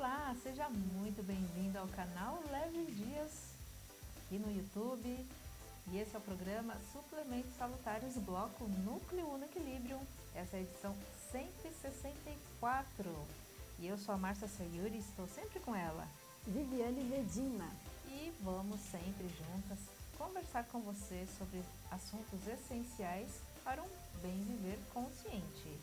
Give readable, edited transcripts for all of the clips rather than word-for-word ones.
Olá, seja muito bem-vindo ao canal Leve Dias aqui no YouTube. E esse é o programa Suplementos Salutares, bloco Núcleo Uno Equilibrium. Essa é a edição 164. E eu sou a Márcia Sayuri, estou sempre com ela, Viviane Medina. E vamos sempre juntas conversar com você sobre assuntos essenciais para um bem viver consciente.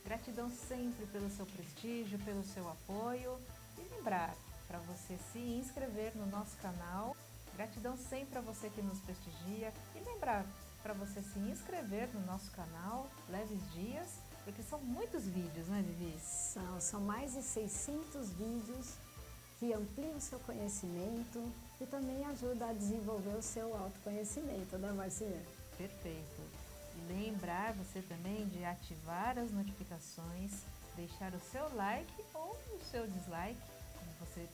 Gratidão sempre pelo seu prestígio, pelo seu apoio e lembrar para você se inscrever no nosso canal. Gratidão sempre a você que nos prestigia e lembrar para você se inscrever no nosso canal Leves Dias, porque são muitos vídeos, né, Vivi? São mais de 600 vídeos que ampliam o seu conhecimento e também ajudam a desenvolver o seu autoconhecimento, né, Marcinha? Perfeito. E lembrar você também de ativar as notificações, deixar o seu like ou o seu dislike, como você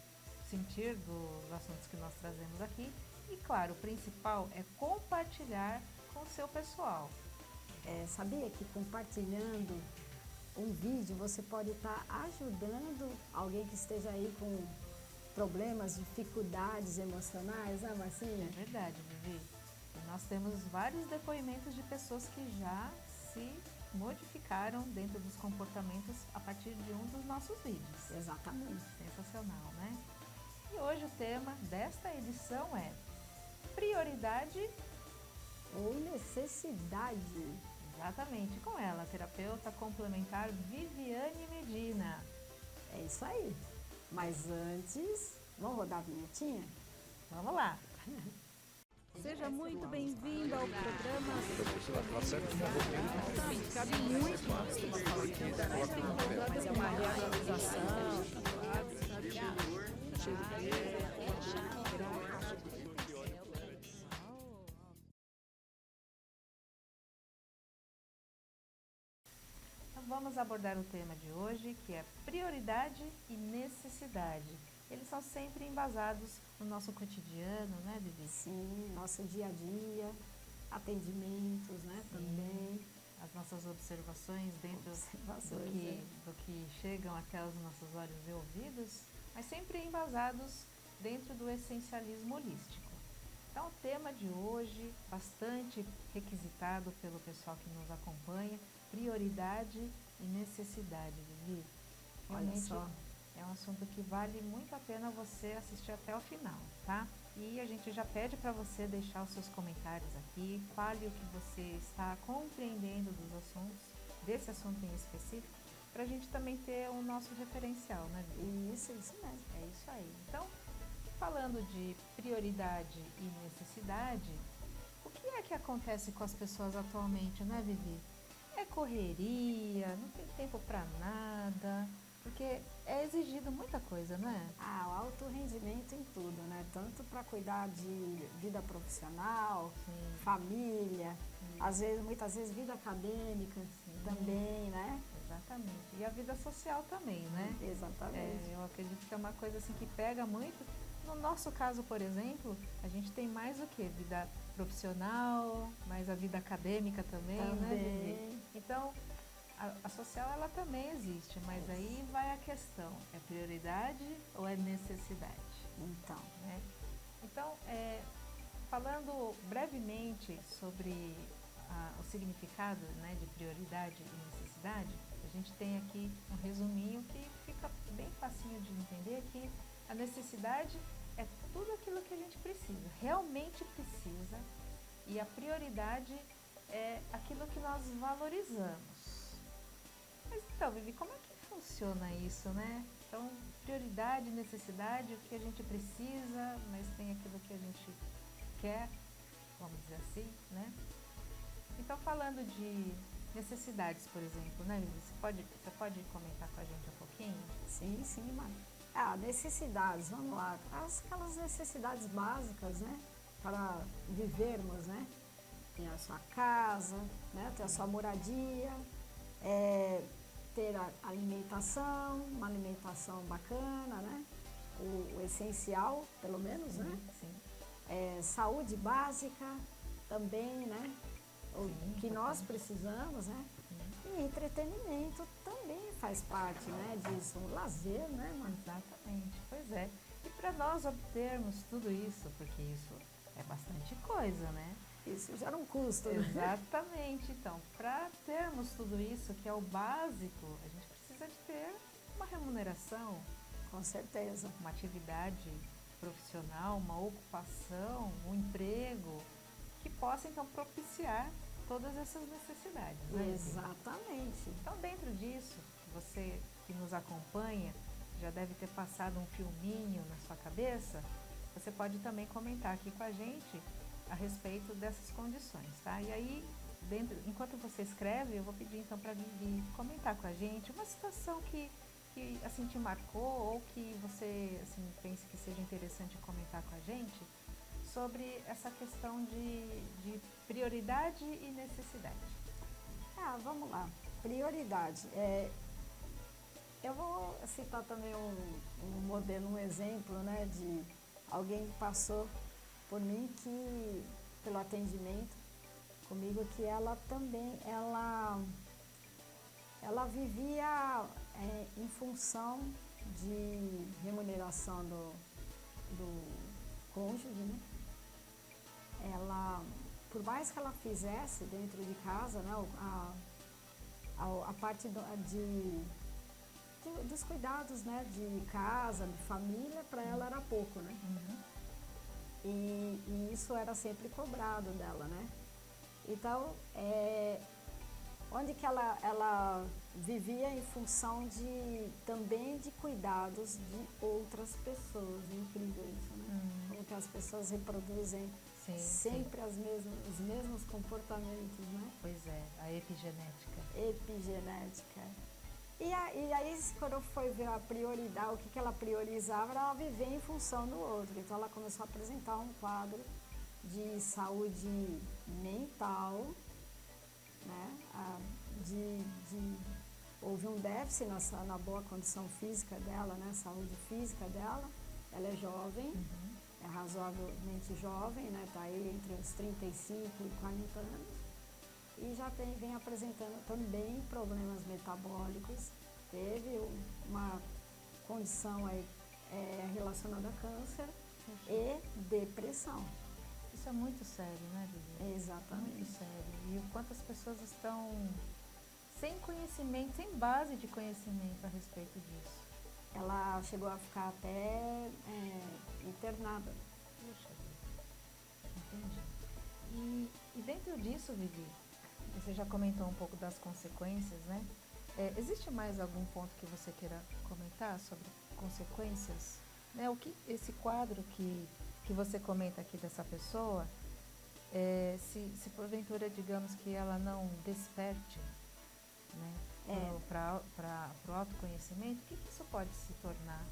sentir dos assuntos que nós trazemos aqui. E claro, o principal é compartilhar com o seu pessoal. Sabia que compartilhando um vídeo você pode estar ajudando alguém que esteja aí com problemas, dificuldades emocionais, né, Marcinha? É verdade, Vivi. E nós temos vários depoimentos de pessoas que já se modificaram dentro dos comportamentos a partir de um dos nossos vídeos. Exatamente. Sensacional, né? E hoje o tema desta edição é prioridade ou necessidade. Exatamente, com ela, a terapeuta complementar Viviane Medina. É isso aí. Mas antes, vamos rodar a vinhetinha? Vamos lá! Seja muito bem-vindo ao programa. Cabe muito, mas é uma realização. Então vamos abordar o tema de hoje, que é prioridade e necessidade. Eles são sempre embasados no nosso cotidiano, né, Vivi? Sim, nosso dia a dia, atendimentos, né, também. As nossas observações dentro do que chegam até os nossos olhos e ouvidos, mas sempre embasados dentro do essencialismo holístico. Então, o tema de hoje, bastante requisitado pelo pessoal que nos acompanha, prioridade e necessidade, Vivi. Olha só. É um assunto que vale muito a pena você assistir até o final, tá? E a gente já pede para você deixar os seus comentários aqui, fale o que você está compreendendo dos assuntos, desse assunto em específico, para a gente também ter o nosso referencial, né, Vivi? Isso mesmo. É isso aí. Então, falando de prioridade e necessidade, o que é que acontece com as pessoas atualmente, né, Vivi? É correria, não tem tempo para nada, porque é exigido muita coisa, né? O alto rendimento em tudo, né? Tanto para cuidar de vida profissional, Sim. Família, muitas vezes vida acadêmica. Sim. Também, né? Exatamente. E a vida social também, né? Exatamente. Eu acredito que é uma coisa assim que pega muito. No nosso caso, por exemplo, a gente tem mais o quê? Vida profissional, mais a vida acadêmica também, né, Vivi? Então, a social ela também existe, mas aí vai a questão, é prioridade ou é necessidade? Então, falando brevemente sobre o significado, né, de prioridade e necessidade, a gente tem aqui um resuminho que fica bem facinho de entender, que a necessidade é tudo aquilo que a gente precisa, realmente precisa, e a prioridade é aquilo que nós valorizamos. Mas então, Vivi, como é que funciona isso, né? Então, prioridade, necessidade, o que a gente precisa, mas tem aquilo que a gente quer, vamos dizer assim, né? Então, falando de necessidades, por exemplo, né, Vivi? Você pode comentar com a gente um pouquinho? Sim, mãe. Necessidades, vamos lá. Aquelas necessidades básicas, né? Para vivermos, né? Ter a sua casa, né? Ter a sua moradia, ter a alimentação, uma alimentação bacana, né? O essencial, pelo menos, né? Sim. Saúde básica também, né? O que nós precisamos, né? E E entretenimento também faz parte, né, disso, um lazer, né, mano? Exatamente, pois é. E para nós obtermos tudo isso, porque isso é bastante coisa, né? Isso gera um custo, né? Exatamente. Então, para termos tudo isso, que é o básico, a gente precisa de ter uma remuneração, Com certeza. uma atividade profissional, uma ocupação, um emprego, que possa então propiciar todas essas necessidades, né, Vivi? Exatamente. Então, dentro disso, você que nos acompanha já deve ter passado um filminho na sua cabeça. Você pode também comentar aqui com a gente a respeito dessas condições, tá? E aí, enquanto você escreve, eu vou pedir então para a Vivi comentar com a gente uma situação que assim te marcou ou que você assim pense que seja interessante comentar com a gente sobre essa questão de prioridade e necessidade. Vamos lá. Prioridade. Eu vou citar também um modelo, um exemplo, né, de alguém que passou por mim, pelo atendimento comigo, que ela também, ela vivia em função de remuneração do cônjuge, né? Ela, por mais que ela fizesse dentro de casa, né, a parte dos cuidados, né, de casa, de família, para ela era pouco, né? Uhum. E isso era sempre cobrado dela, né? Então, onde que ela vivia em função também de cuidados de outras pessoas. Incrível isso, né? Como que as pessoas reproduzem sempre os mesmos comportamentos, né? Pois é, a epigenética. Epigenética. E aí, quando foi ver a prioridade, o que ela priorizava, era ela viver em função do outro. Então, ela começou a apresentar um quadro de saúde mental, né? Houve um déficit na boa condição física dela, né? Saúde física dela. Ela é jovem, é razoavelmente jovem, né? Está aí entre os 35 e 40 anos. E já vem apresentando também problemas metabólicos. Teve uma condição aí, relacionada a câncer e depressão. Isso é muito sério, né, Vivi? Exatamente. Muito sério. E o quanto as pessoas estão sem conhecimento, sem base de conhecimento a respeito disso. Ela chegou a ficar até internada. Puxa vida. Entendi. E dentro disso, Vivi, você já comentou um pouco das consequências, né? Existe mais algum ponto que você queira comentar sobre consequências? Né? O que esse quadro que você comenta aqui dessa pessoa, se porventura, digamos que ela não desperte, né, para o autoconhecimento, o que isso pode se tornar?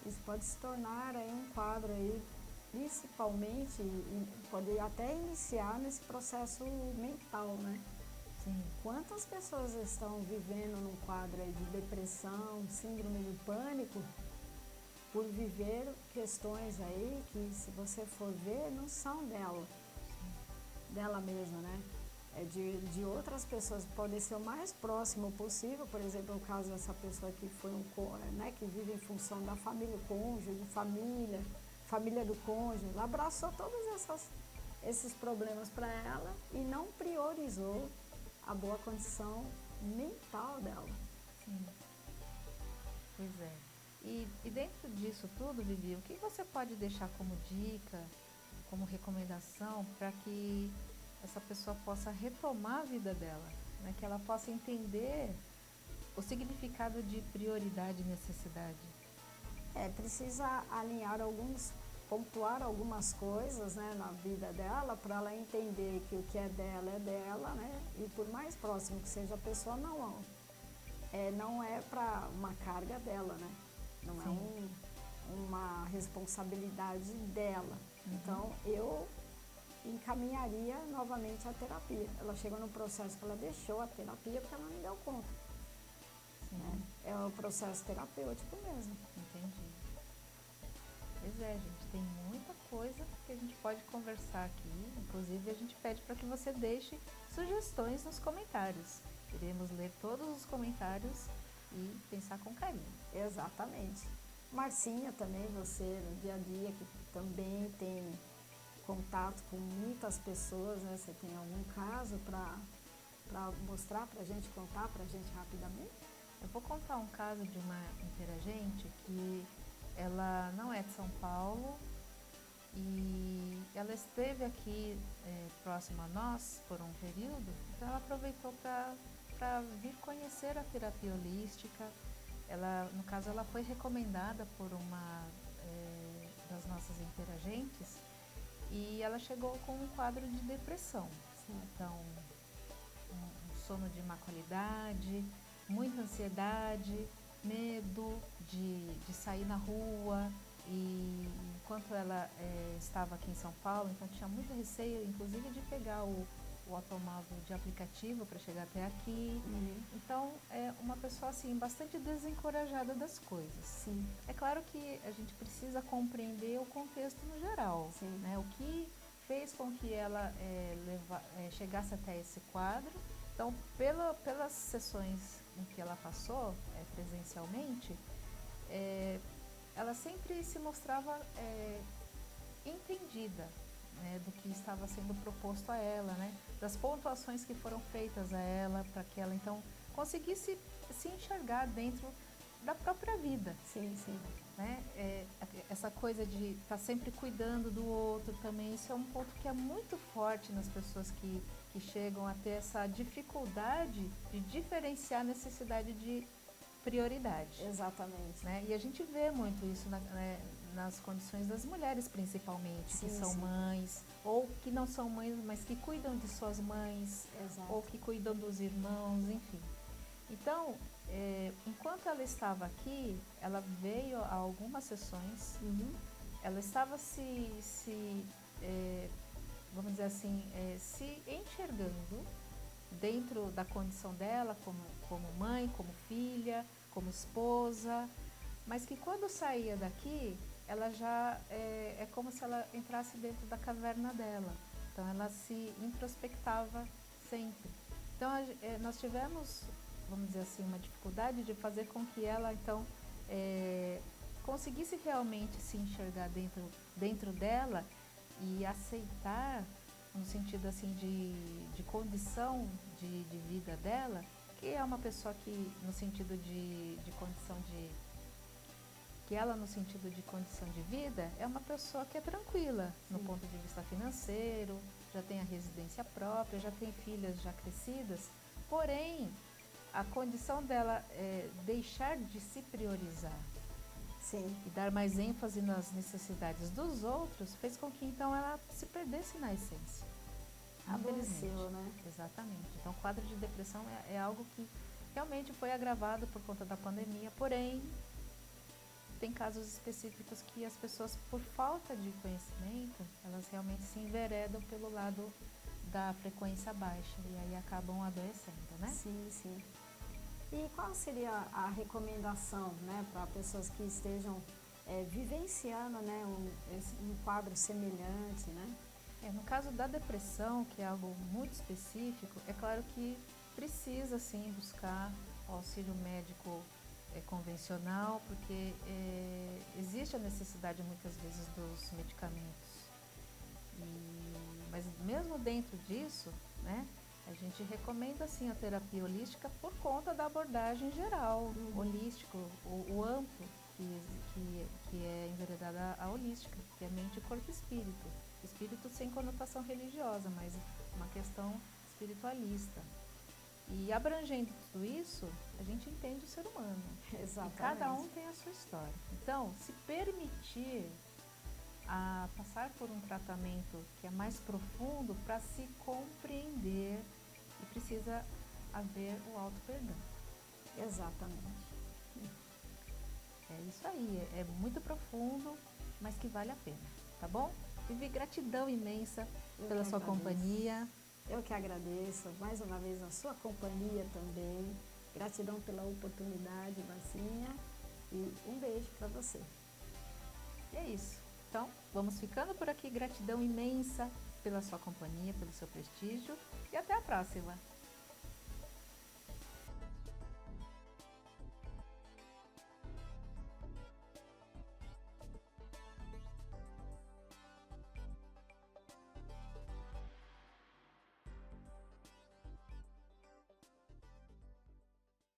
Isso pode se tornar aí um quadro aí, principalmente, e pode até iniciar nesse processo mental, né? Sim. Quantas pessoas estão vivendo num quadro aí de depressão, síndrome do pânico, por viver questões aí que, se você for ver, não são dela mesma, né? De outras pessoas, pode ser o mais próximo possível. Por exemplo, o caso dessa pessoa que que vive em função da família, o cônjuge, família do cônjuge, ela abraçou todos esses problemas para ela e não priorizou a boa condição mental dela. Sim. Pois é. E dentro disso tudo, Vivi, o que você pode deixar como dica, como recomendação para que essa pessoa possa retomar a vida dela, né? Que ela possa entender o significado de prioridade e necessidade? Precisa pontuar algumas coisas, né, na vida dela, para ela entender que o que é dela, né? E por mais próximo que seja a pessoa, não é para uma carga dela, né? Não Sim. é uma responsabilidade dela. Então, eu encaminharia novamente a terapia. Ela chegou no processo que ela deixou a terapia porque ela não deu conta. Né? É um processo terapêutico mesmo. Entendi. Pois é, gente, tem muita coisa que a gente pode conversar aqui. Inclusive, a gente pede para que você deixe sugestões nos comentários. Iremos ler todos os comentários e pensar com carinho. Exatamente. Marcinha também, você no dia a dia que também tem contato com muitas pessoas, né? Você tem algum caso para mostrar para a gente, contar para a gente rapidamente? Eu vou contar um caso de uma interagente que ela não é de São Paulo e ela esteve aqui próximo a nós por um período, então ela aproveitou para vir conhecer a terapia holística. Ela, no caso, ela foi recomendada por uma das nossas interagentes e ela chegou com um quadro de depressão. Sim. Então, um sono de má qualidade, muita ansiedade, medo de sair na rua. E enquanto ela estava aqui em São Paulo, então tinha muito receio, inclusive, de pegar o automóvel de aplicativo para chegar até aqui. Então, é uma pessoa assim bastante desencorajada das coisas. Sim. É claro que a gente precisa compreender o contexto no geral, né? O que fez com que ela chegasse até esse quadro. Então, pelas sessões em que ela passou presencialmente, ela sempre se mostrava entendida, né, do que estava sendo proposto a ela, né, das pontuações que foram feitas a ela, para que ela então conseguisse se enxergar dentro da própria vida. Sim, sim. Né? Essa coisa de estar sempre cuidando do outro também, isso é um ponto que é muito forte nas pessoas que chegam a ter essa dificuldade de diferenciar a necessidade de prioridade. Exatamente. Né? E a gente vê muito isso nas condições das mulheres, principalmente, sim, que são mães, ou que não são mães, mas que cuidam de suas mães, Exato. ou que cuidam dos irmãos, enfim. Então, enquanto ela estava aqui, ela veio a algumas sessões, ela estava vamos dizer assim, se enxergando dentro da condição dela, como mãe, como filha, como esposa, mas que quando saía daqui, ela já é como se ela entrasse dentro da caverna dela. Então ela se introspectava sempre. Então nós tivemos, vamos dizer assim, uma dificuldade de fazer com que ela então conseguisse realmente se enxergar dentro dela e aceitar, no sentido assim de condição de vida dela, que é uma pessoa que no sentido de condição que ela no sentido de condição de vida é uma pessoa que é tranquila no ponto de vista financeiro, já tem a residência própria, já tem filhas já crescidas, porém a condição dela é deixar de se priorizar. Sim. E dar mais ênfase nas necessidades dos outros fez com que então ela se perdesse na essência. Adoeceu, né? Exatamente. Então o quadro de depressão é algo que realmente foi agravado por conta da pandemia, porém tem casos específicos que as pessoas, por falta de conhecimento, elas realmente se enveredam pelo lado da frequência baixa e aí acabam adoecendo, né? Sim, sim. E qual seria a recomendação, né, para pessoas que estejam vivenciando, né, um quadro semelhante, né? No caso da depressão, que é algo muito específico, é claro que precisa sim buscar o auxílio médico convencional, porque existe a necessidade muitas vezes dos medicamentos. Mas mesmo dentro disso, né, a gente recomenda sim a terapia holística por conta da abordagem geral, holístico, o amplo que é enveredada a holística, que é mente, corpo e espírito. Espírito sem conotação religiosa, mas uma questão espiritualista. E abrangendo tudo isso, a gente entende o ser humano. Exatamente. E cada um tem a sua história. Então, se permitir a passar por um tratamento que é mais profundo para se compreender, e precisa haver o auto-perdão. Exatamente. É isso aí, é muito profundo, mas que vale a pena, tá bom? Vivi gratidão imensa pela sua companhia. Eu que agradeço, mais uma vez, a sua companhia também. Gratidão pela oportunidade, Marcinha. E um beijo para você. E é isso. Então, vamos ficando por aqui. Gratidão imensa pela sua companhia, pelo seu prestígio. E até a próxima.